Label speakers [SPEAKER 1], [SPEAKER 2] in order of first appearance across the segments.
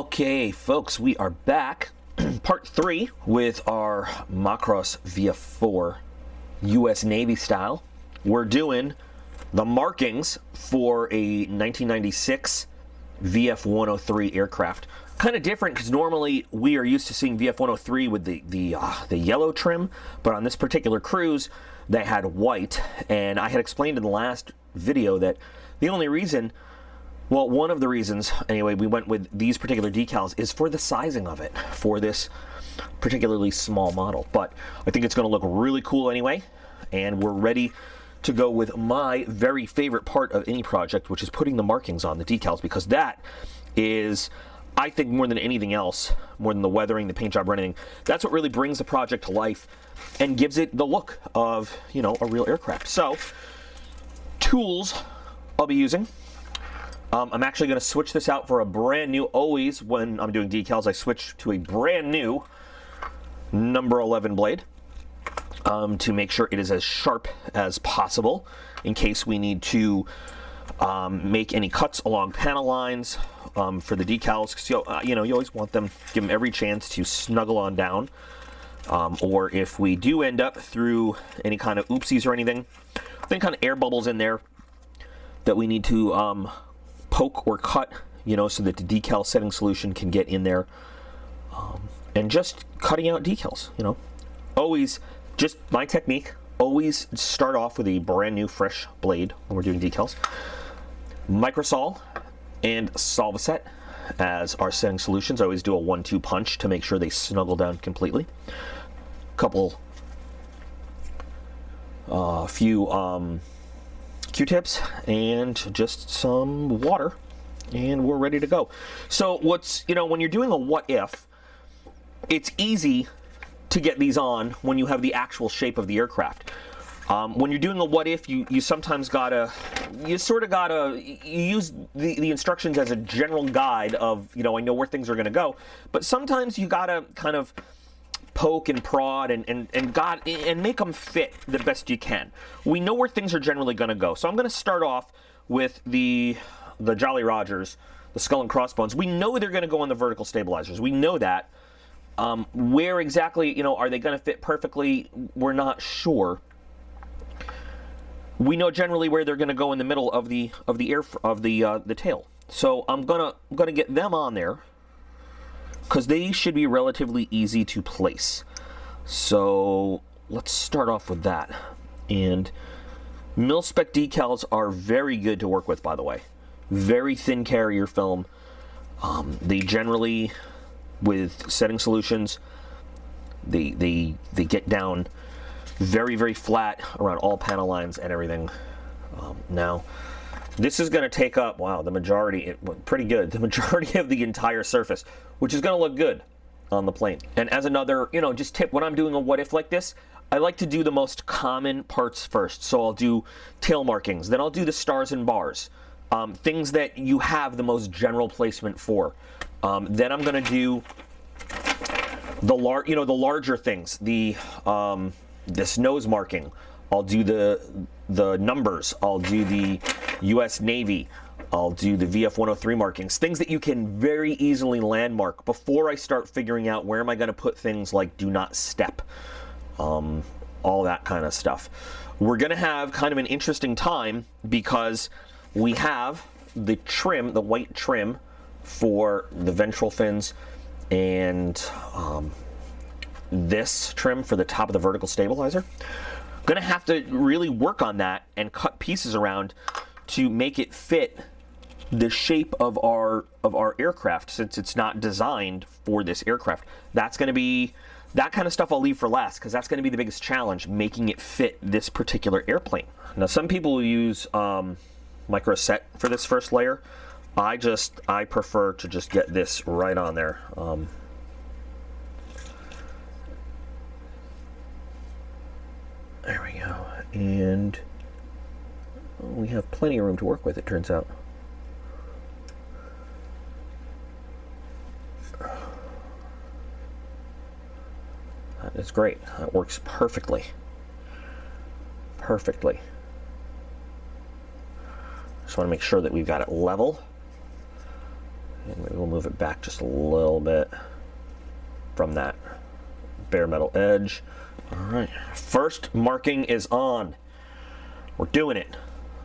[SPEAKER 1] Okay, folks, we are back. Part 3 with our Macross VF-4 US Navy style. We're doing the markings for a 1996 VF-103 aircraft. Kind of different because normally we are used to seeing VF-103 with the yellow trim, but on this particular cruise they had white. And I had explained in the last video that the only reason, well, one of the reasons, anyway, we went with these particular decals is for the sizing of it, for this particularly small model. But I think it's going to look really cool anyway, and we're ready to go with my very favorite part of any project, which is putting the markings on the decals, because that is, I think, more than anything else, more than the weathering, the paint job, or anything, that's what really brings the project to life and gives it the look of, you know, a real aircraft. So, tools I'll be using. I'm actually going to switch this out for a brand new, always when I'm doing decals, I switch to a brand new number 11 blade to make sure it is as sharp as possible in case we need to make any cuts along panel lines for the decals, because you always want them, give them every chance to snuggle on down, or if we do end up through any kind of oopsies or anything, any kind of air bubbles in there that we need to poke or cut, you know, so that the decal setting solution can get in there, and just cutting out decals, you know. Always, just my technique, always start off with a brand new fresh blade when we're doing decals. Microsol and Solvaset as our setting solutions. I always do a 1-2 punch to make sure they snuggle down completely. Few Q-tips and just some water, and we're ready to go. So what's, you know, when you're doing a what if, it's easy to get these on when you have the actual shape of the aircraft. When you're doing a what if, you sometimes gotta, you use the instructions as a general guide of, you know, I know where things are gonna go, but sometimes you gotta kind of poke and prod and make them fit the best you can. We know where things are generally going to go. So I'm going to start off with the Jolly Rogers, the skull and crossbones. We know they're going to go on the vertical stabilizers. We know that. Where exactly, you know, are they going to fit perfectly? We're not sure. We know generally where they're going to go in the middle of the tail. So I'm gonna get them on there, because they should be relatively easy to place. So let's start off with that. And mil-spec decals are very good to work with, by the way. Very thin carrier film. They generally, with setting solutions, they get down very, very flat around all panel lines and everything. Now, this is going to take up, wow, the majority, pretty good, the majority of the entire surface, which is going to look good on the plane. And as another, you know, just tip, when I'm doing a what if like this, I like to do the most common parts first. So I'll do tail markings, then I'll do the stars and bars, things that you have the most general placement for. Then I'm going to do the larger things, this nose marking. I'll do the numbers. I'll do the US Navy. I'll do the VF-103 markings, things that you can very easily landmark before I start figuring out where am I going to put things like do not step, all that kind of stuff. We're going to have kind of an interesting time because we have the trim, the white trim for the ventral fins, and this trim for the top of the vertical stabilizer. Gonna have to really work on that and cut pieces around to make it fit the shape of our aircraft, since it's not designed for this aircraft. That's gonna be, that kind of stuff I'll leave for last, because that's gonna be the biggest challenge, making it fit this particular airplane. Now, some people will use micro set for this first layer. I prefer to just get this right on there. There we go, and we have plenty of room to work with, it turns out. That's great. That works perfectly. Perfectly. Just want to make sure that we've got it level. And maybe we'll move move it back just a little bit from that bare metal edge. All right, first marking is on. We're doing it.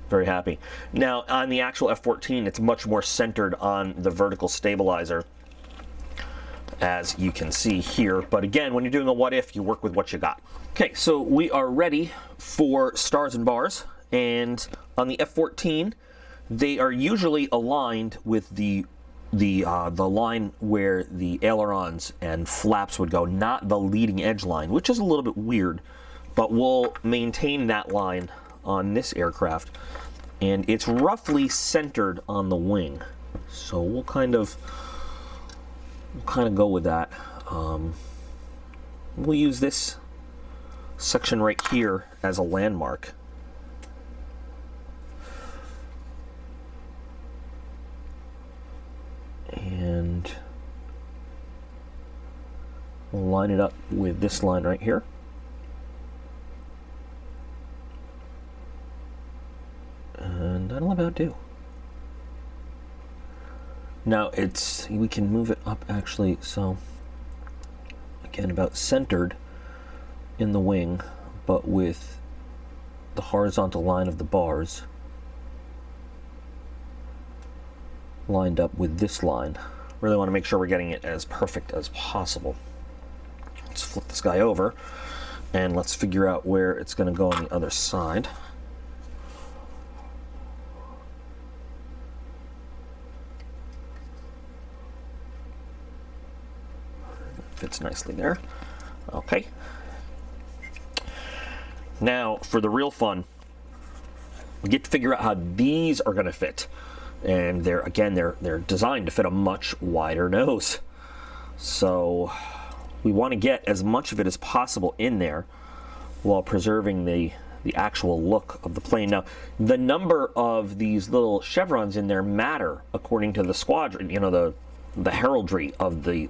[SPEAKER 1] Very happy. Now on the actual F14, it's much more centered on the vertical stabilizer, as you can see here. But again, when you're doing a what if, you work with what you got. Okay, so we are ready for stars and bars, and on the F14, they are usually aligned with the line where the ailerons and flaps would go, not the leading edge line, which is a little bit weird, but we'll maintain that line on this aircraft, and it's roughly centered on the wing, so we'll kind of go with that. We'll use this section right here as a landmark. And we'll line it up with this line right here. And that'll about do. Now we can move it up actually, so again about centered in the wing, but with the horizontal line of the bars lined up with this line. Really want to make sure we're getting it as perfect as possible. Let's flip this guy over and let's figure out where it's going to go on the other side. Fits nicely there. Okay. Now for the real fun, we get to figure out how these are going to fit. And they're designed to fit a much wider nose. So we want to get as much of it as possible in there while preserving the actual look of the plane. Now, the number of these little chevrons in there matter according to the squadron, you know, the heraldry of the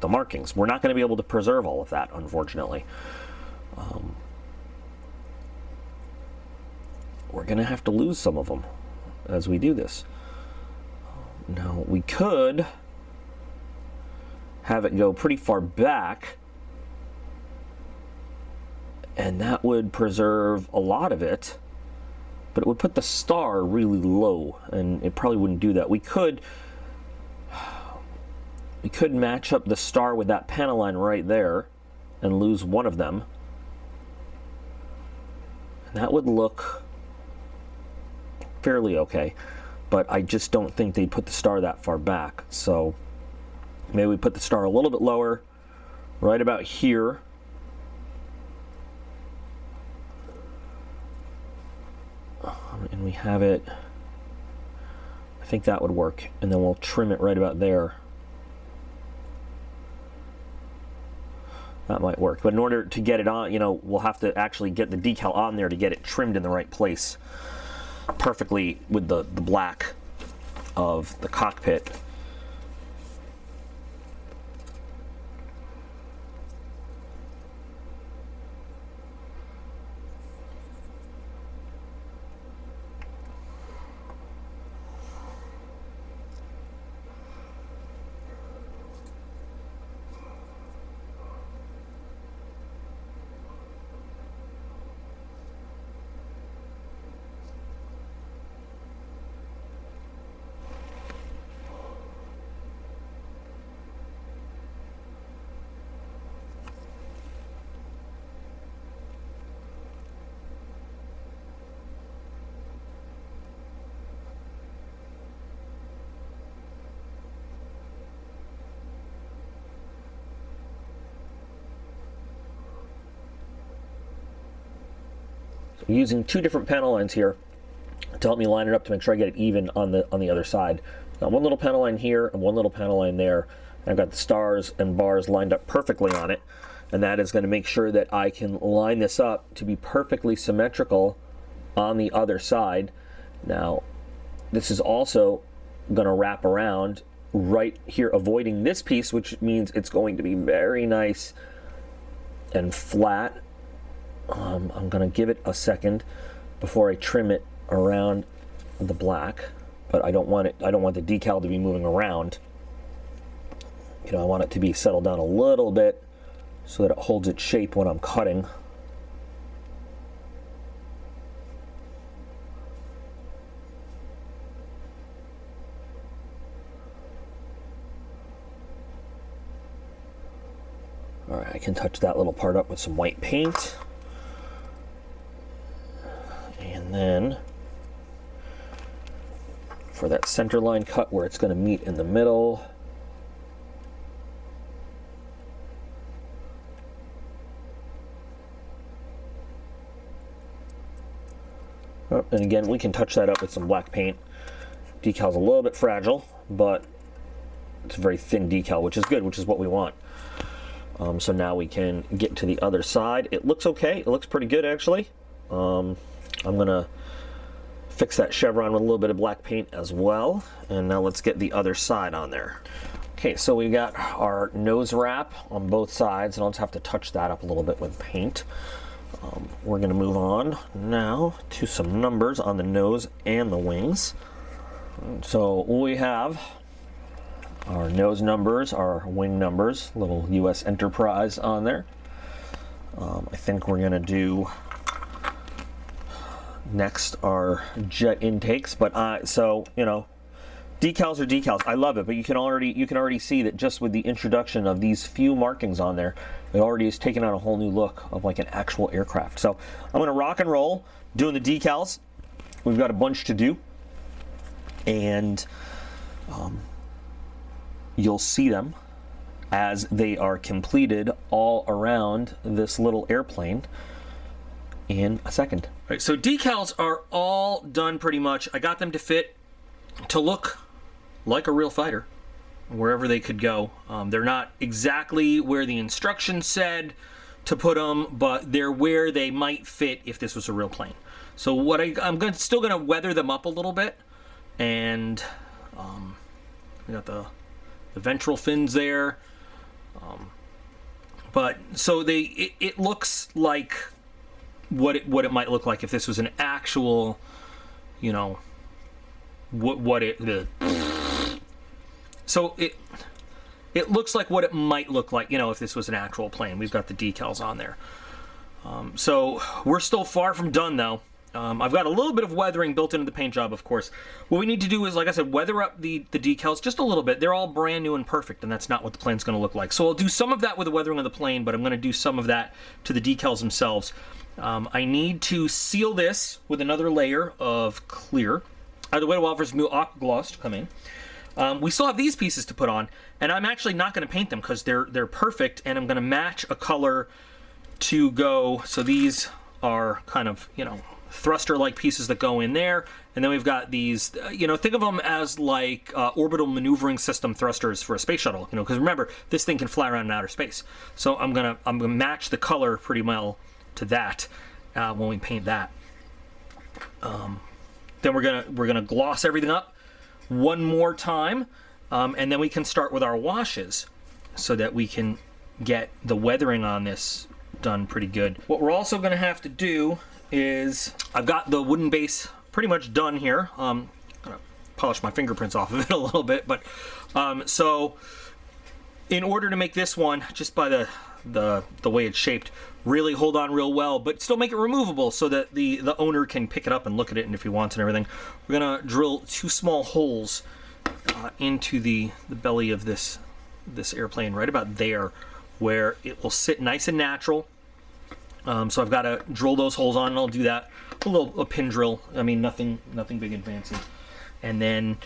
[SPEAKER 1] markings. We're not going to be able to preserve all of that, unfortunately. We're going to have to lose some of them as we do this. Now, we could have it go pretty far back, and that would preserve a lot of it, but it would put the star really low, and it probably wouldn't do that. We could match up the star with that panel line right there and lose one of them, and that would look fairly okay, but I just don't think they'd put the star that far back. So maybe we put the star a little bit lower, right about here. And we have it, I think that would work, and then we'll trim it right about there. That might work, but in order to get it on, you know, we'll have to actually get the decal on there to get it trimmed in the right place perfectly with the black of the cockpit. Using two different panel lines here to help me line it up to make sure I get it even on the other side. Got one little panel line here and one little panel line there. And I've got the stars and bars lined up perfectly on it, and that is going to make sure that I can line this up to be perfectly symmetrical on the other side. Now, this is also going to wrap around right here, avoiding this piece, which means it's going to be very nice and flat. I'm going to give it a second before I trim it around the black, but I don't want the decal to be moving around. You know, I want it to be settled down a little bit so that it holds its shape when I'm cutting. All right, I can touch that little part up with some white paint. And then for that center line cut where it's going to meet in the middle, and again, we can touch that up with some black paint. Decal's a little bit fragile, but it's a very thin decal, which is good, which is what we want. So now we can get to the other side. It looks okay. It looks pretty good, actually. I'm going to fix that chevron with a little bit of black paint as well. And now let's get the other side on there. Okay, so we got our nose wrap on both sides, and I'll just have to touch that up a little bit with paint. We're going to move on now to some numbers on the nose and the wings. So we have our nose numbers, our wing numbers, little US Enterprise on there. I think we're going to do next our jet intakes, but so you know, decals are decals. I love it, but you can already see that just with the introduction of these few markings on there, it already has taken on a whole new look of like an actual aircraft. So I'm going to rock and roll doing the decals. We've got a bunch to do, and you'll see them as they are completed all around this little airplane in a second. All right, so decals are all done pretty much. I got them to fit, to look like a real fighter wherever they could go. They're not exactly where the instructions said to put them, but they're where they might fit if this was a real plane. So what I'm still gonna weather them up a little bit, and we got the ventral fins there, but so it looks like what it might look like if this was an actual, you know, so it looks like what it might look like, you know, if this was an actual plane. We've got the decals on there. So we're still far from done though. I've got a little bit of weathering built into the paint job, of course. What we need to do is, like I said, weather up the decals just a little bit. They're all brand new and perfect, and that's not what the plane's going to look like. So I'll do some of that with the weathering of the plane, but I'm going to do some of that to the decals themselves. I need to seal this with another layer of clear. I have to wait a while for some new aqua gloss to come in. We still have these pieces to put on, and I'm actually not going to paint them because they're perfect, and I'm going to match a color to go. So these are kind of, you know, thruster-like pieces that go in there, and then we've got these, you know, think of them as like orbital maneuvering system thrusters for a space shuttle, you know, because remember, this thing can fly around in outer space. So I'm gonna match the color pretty well to that when we paint that. Then we're gonna gloss everything up one more time, and then we can start with our washes so that we can get the weathering on this done pretty good. What we're also gonna have to do is, I've got the wooden base pretty much done here. I'm gonna polish my fingerprints off of it a little bit, but so in order to make this one, just by the way it's shaped, really hold on real well, but still make it removable so that the owner can pick it up and look at it, and if he wants and everything. We're gonna drill 2 small holes into the belly of this airplane, right about there, where it will sit nice and natural. So I've got to drill those holes on, and I'll do that. A pin drill. I mean, nothing big and fancy. And then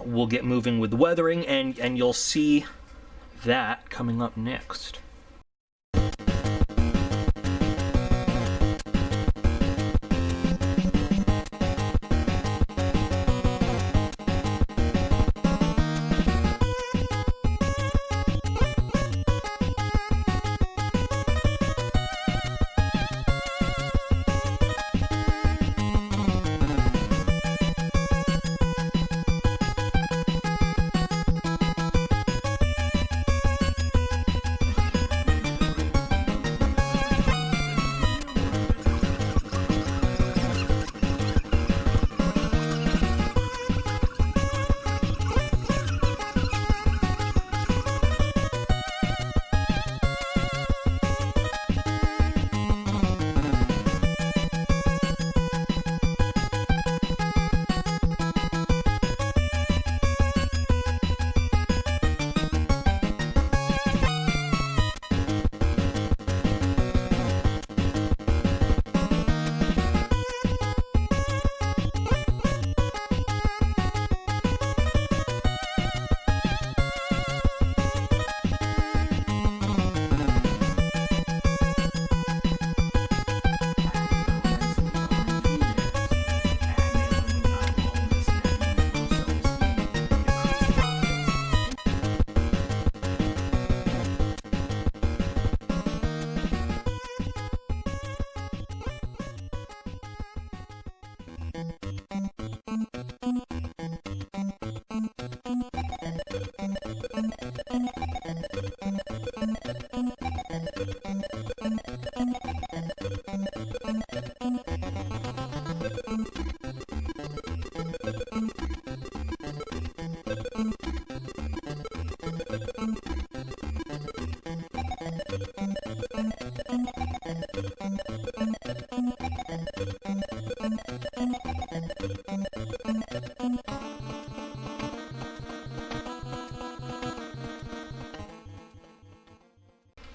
[SPEAKER 1] we'll get moving with the weathering, and you'll see that coming up next.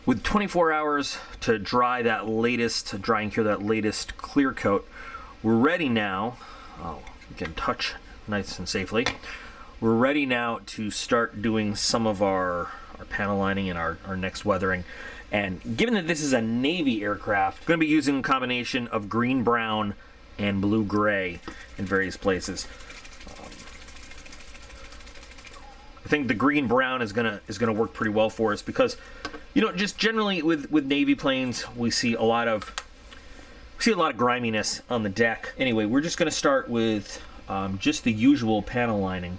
[SPEAKER 1] With 24 hours to dry and cure that latest clear coat, we're ready now. Oh, we can touch nice and safely. We're ready now to start doing some of our panel lining and our next weathering. And given that this is a Navy aircraft, I'm going to be using a combination of green, brown, and blue gray in various places. I think the green brown is gonna work pretty well for us because, you know, just generally with Navy planes, we see a lot of griminess on the deck. Anyway, we're just gonna start with just the usual panel lining.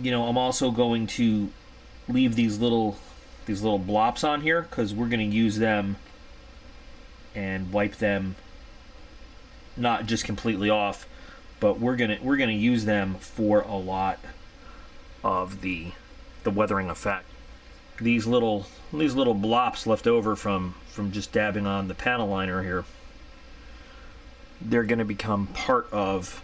[SPEAKER 1] You know, I'm also going to leave these little blops on here because we're gonna use them and wipe them not just completely off, but we're gonna use them for a lot of the weathering effect. These little blops left over from just dabbing on the panel liner here, they're going to become part of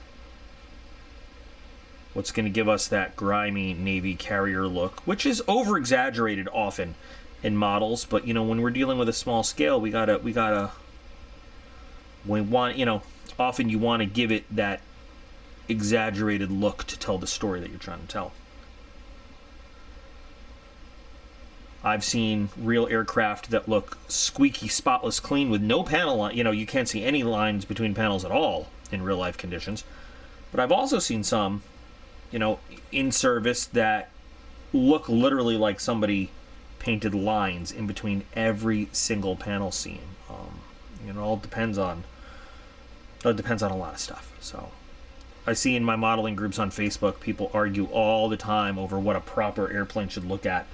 [SPEAKER 1] what's going to give us that grimy Navy carrier look, which is over exaggerated often in models, but you know, when we're dealing with a small scale, we want, you know, often you want to give it that exaggerated look to tell the story that you're trying to tell. I've seen real aircraft that look squeaky, spotless clean with no panel line. You know, you can't see any lines between panels at all in real life conditions. But I've also seen some, you know, in service that look literally like somebody painted lines in between every single panel seam. You know, it all depends on a lot of stuff. So I see in my modeling groups on Facebook, people argue all the time over what a proper airplane should look at.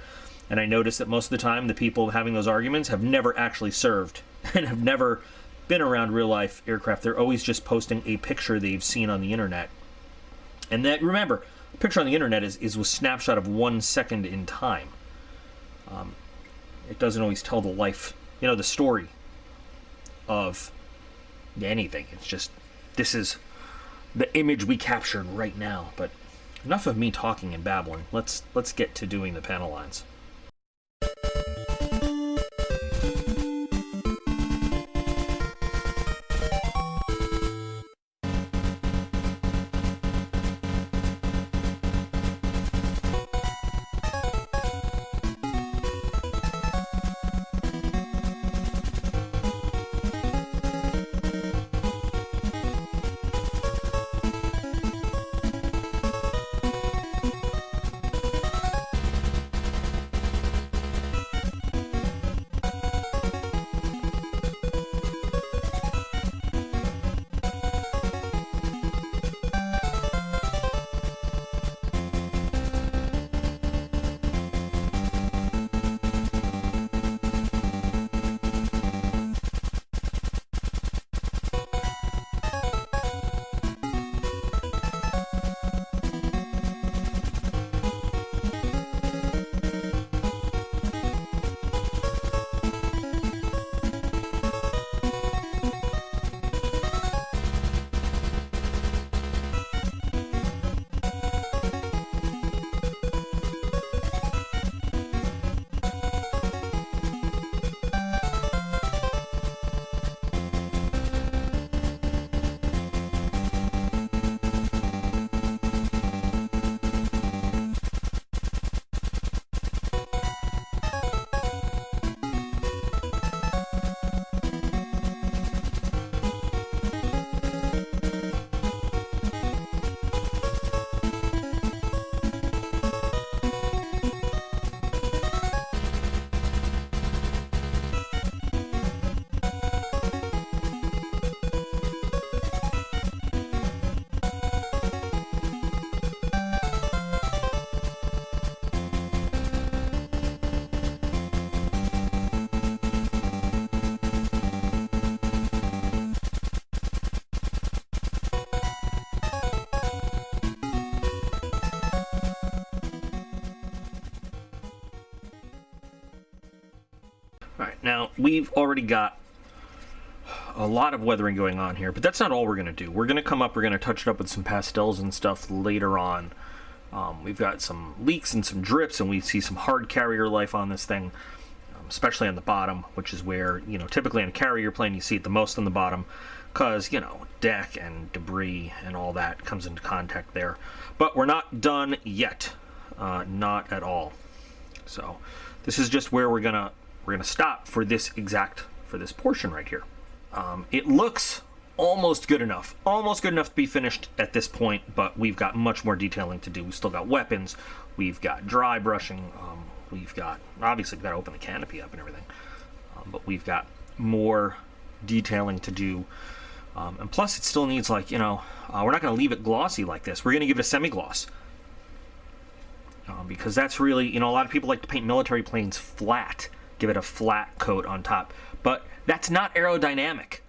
[SPEAKER 1] And I notice that most of the time, the people having those arguments have never actually served and have never been around real life aircraft. They're always just posting a picture they've seen on the internet. And that, remember, a picture on the internet is a snapshot of 1 second in time. It doesn't always tell the life, you know, the story of anything. It's just, this is the image we captured right now. But enough of me talking and babbling. Let's get to doing the panel lines. Alright, now we've already got a lot of weathering going on here, but that's not all we're going to do. We're going to touch it up with some pastels and stuff later on. We've got some leaks and some drips, and we see some hard carrier life on this thing. especially on the bottom, which is where, you know, typically on a carrier plane you see it the most on the bottom, because, you know, deck and debris and all that comes into contact there. But we're not done yet, not at all. So this is just where we're gonna stop for this portion right here. It looks almost good enough to be finished at this point, but we've got much more detailing to do. We've still got weapons, we've got dry brushing, we've got to open the canopy up and everything, but we've got more detailing to do. And plus it still needs, like, you know, we're not going to leave it glossy like this. We're going to give it a semi-gloss. Because that's really, you know, a lot of people like to paint military planes flat, give it a flat coat on top. But that's not aerodynamic.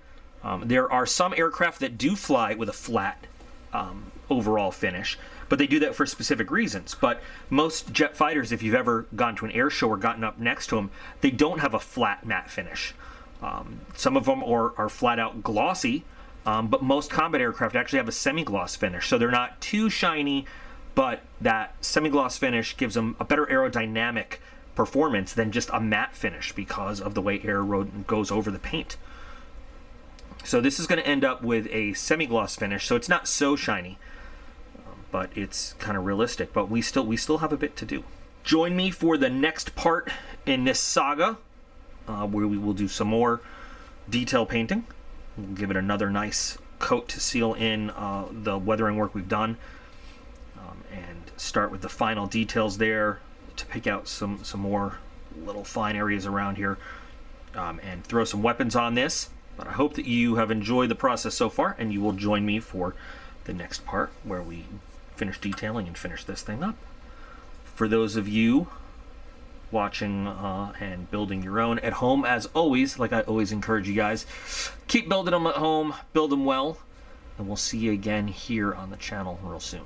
[SPEAKER 1] There are some aircraft that do fly with a flat overall finish, but they do that for specific reasons. But most jet fighters, if you've ever gone to an air show or gotten up next to them, they don't have a flat matte finish. Some of them are flat out glossy, but most combat aircraft actually have a semi-gloss finish, so they're not too shiny, but that semi-gloss finish gives them a better aerodynamic performance than just a matte finish because of the way air goes over the paint. So this is going to end up with a semi-gloss finish, so it's not so shiny, but it's kind of realistic. But we still have a bit to do. Join me for the next part in this saga, where we will do some more detail painting. We'll give it another nice coat to seal in the weathering work we've done, and start with the final details there to pick out some more little fine areas around here, and throw some weapons on this. But I hope that you have enjoyed the process so far, and you will join me for the next part where we finish detailing and finish this thing up. For those of you watching and building your own at home, as always, like I always encourage you guys, keep building them at home, build them well, and we'll see you again here on the channel real soon.